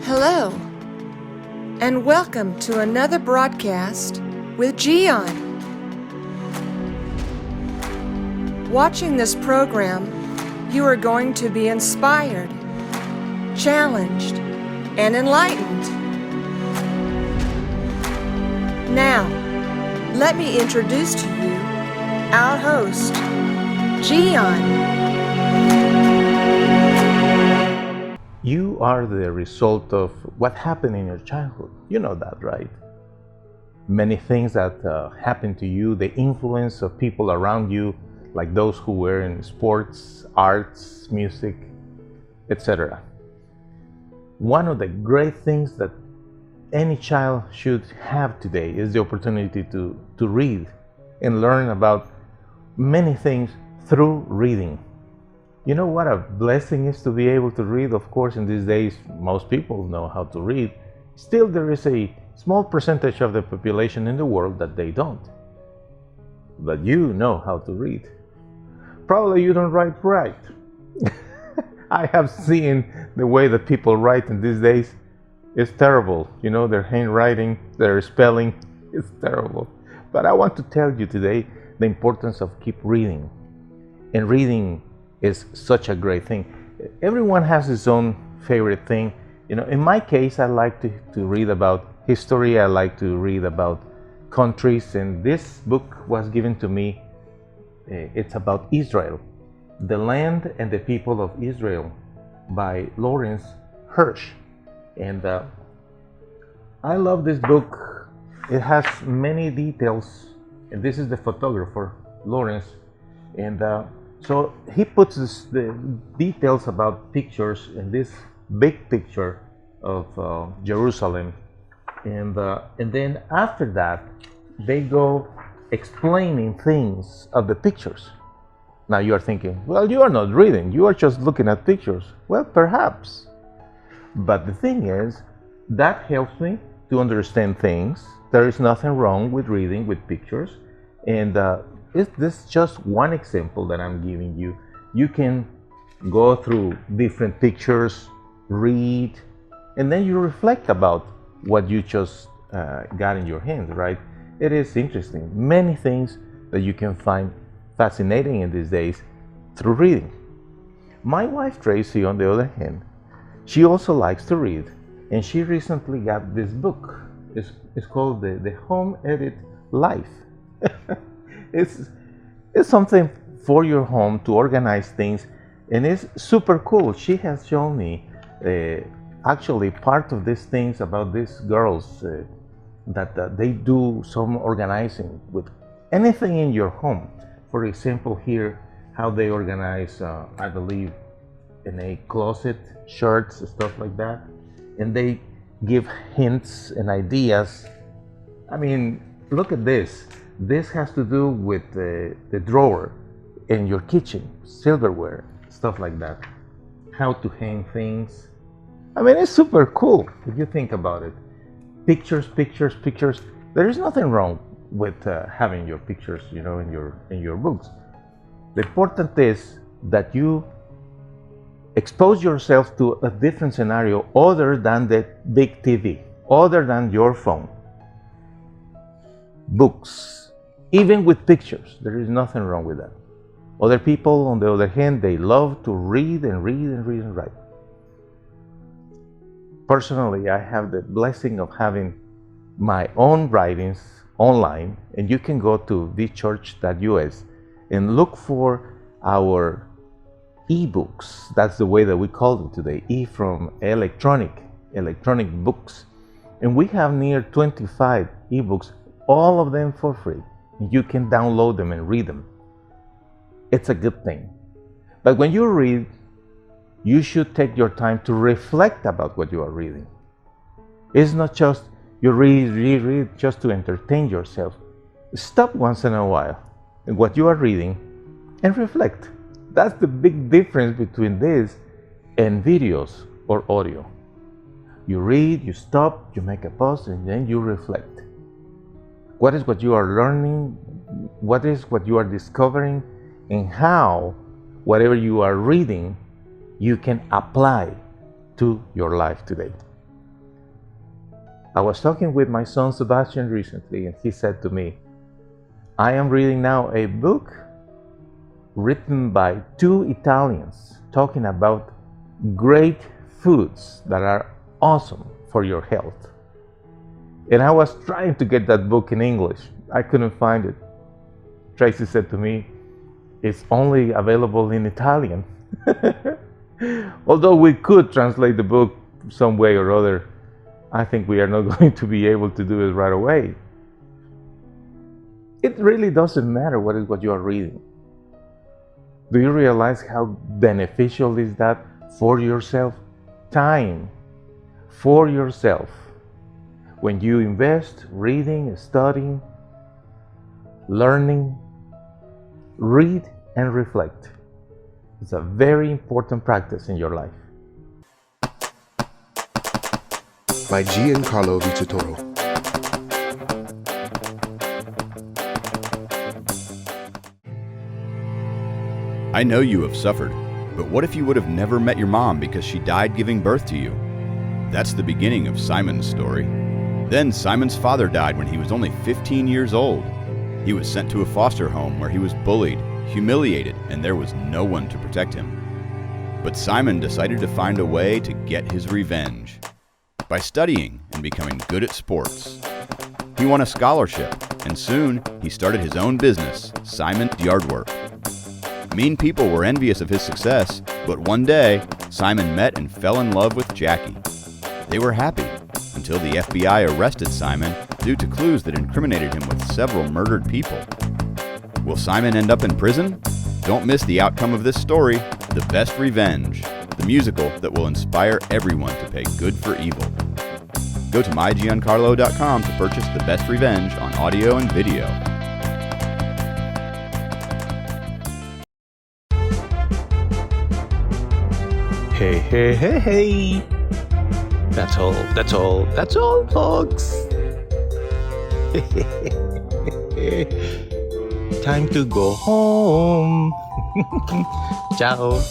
Hello, and welcome to another broadcast with Gian. Watching this program, you are going to be inspired, challenged, and enlightened. Now, let me introduce to you our host, Gian. You are the result of what happened in your childhood. You know that, right? Many things that happen to you, the influence of people around you, like those who were in sports, arts, music, etc. One of the great things that any child should have today is the opportunity to read and learn about many things through reading. You know what a blessing is to be able to read? Of course, in these days, most people know how to read. Still, there is a small percentage of the population in the world that they don't. But you know how to read. Probably you don't write right. I have seen the way that people write in these days. It's terrible. You know, their handwriting, their spelling is terrible. But I want to tell you today the importance of keep reading. And reading is such a great thing. Everyone has his own favorite thing. You know, in my case, I like to read about history. I like to read about countries. And this book was given to me. It's about Israel, The Land and the People of Israel by Lawrence Hirsch. And I love this book. It has many details. And this is the photographer, Lawrence. And so he puts the details about pictures in this big picture of Jerusalem, and then after that they go explaining things of the pictures. Now you are thinking, well, you are not reading, you are just looking at pictures. Well, perhaps, but the thing is that helps me to understand things. There is nothing wrong with reading with pictures, and this is just one example that I'm giving you. You can go through different pictures, read, and then you reflect about what you just got in your hands, right? It is interesting. Many things that you can find fascinating in these days through reading. My wife, Tracy, on the other hand, she also likes to read, and she recently got this book. It's called the Home Edit Life. It's something for your home to organize things, and it's super cool. She has shown me actually part of these things about these girls that they do some organizing with anything in your home. For example, here how they organize, I believe, in a closet, shirts, stuff like that, and they give hints and ideas. I mean, look at this. This has to do with the drawer in your kitchen, silverware, stuff like that. How to hang things. I mean, it's super cool if you think about it. Pictures, pictures, pictures. There is nothing wrong with having your pictures, you know, in your books. The important is that you expose yourself to a different scenario other than the big TV, other than your phone. Books. Even with pictures, there is nothing wrong with that. Other people, on the other hand, they love to read and read and read and write. Personally, I have the blessing of having my own writings online, and you can go to thechurch.us and look for our ebooks. That's the way that we call them today, E from electronic books. And we have near 25 ebooks, all of them for free. You can download them and read them. It's a good thing. But when you read, you should take your time to reflect about what you are reading. It's not just you read just to entertain yourself. Stop once in a while in what you are reading and reflect. That's the big difference between this and videos or audio. You read, you stop, you make a pause, and then you reflect. What is what you are learning? What is what you are discovering? And how whatever you are reading, you can apply to your life today. I was talking with my son Sebastian recently, and he said to me, I am reading now a book written by two Italians talking about great foods that are awesome for your health. And I was trying to get that book in English. I couldn't find it. Tracy said to me, it's only available in Italian. Although we could translate the book some way or other, I think we are not going to be able to do it right away. It really doesn't matter what you are reading. Do you realize how beneficial is that for yourself? Time for yourself. When you invest reading, studying, learning, read and reflect. It's a very important practice in your life. By Giancarlo Vincitoro. I know you have suffered, but what if you would have never met your mom because she died giving birth to you? That's the beginning of Simon's story. Then Simon's father died when he was only 15 years old. He was sent to a foster home where he was bullied, humiliated, and there was no one to protect him. But Simon decided to find a way to get his revenge by studying and becoming good at sports. He won a scholarship, and soon he started his own business, Simon's Yardwork. Mean people were envious of his success, but one day, Simon met and fell in love with Jackie. They were happy until the FBI arrested Simon due to clues that incriminated him with several murdered people. Will Simon end up in prison? Don't miss the outcome of this story, The Best Revenge, the musical that will inspire everyone to pay good for evil. Go to mygiancarlo.com to purchase The Best Revenge on audio and video. Hey, hey, hey, hey. That's all, folks. Time to go home. Ciao.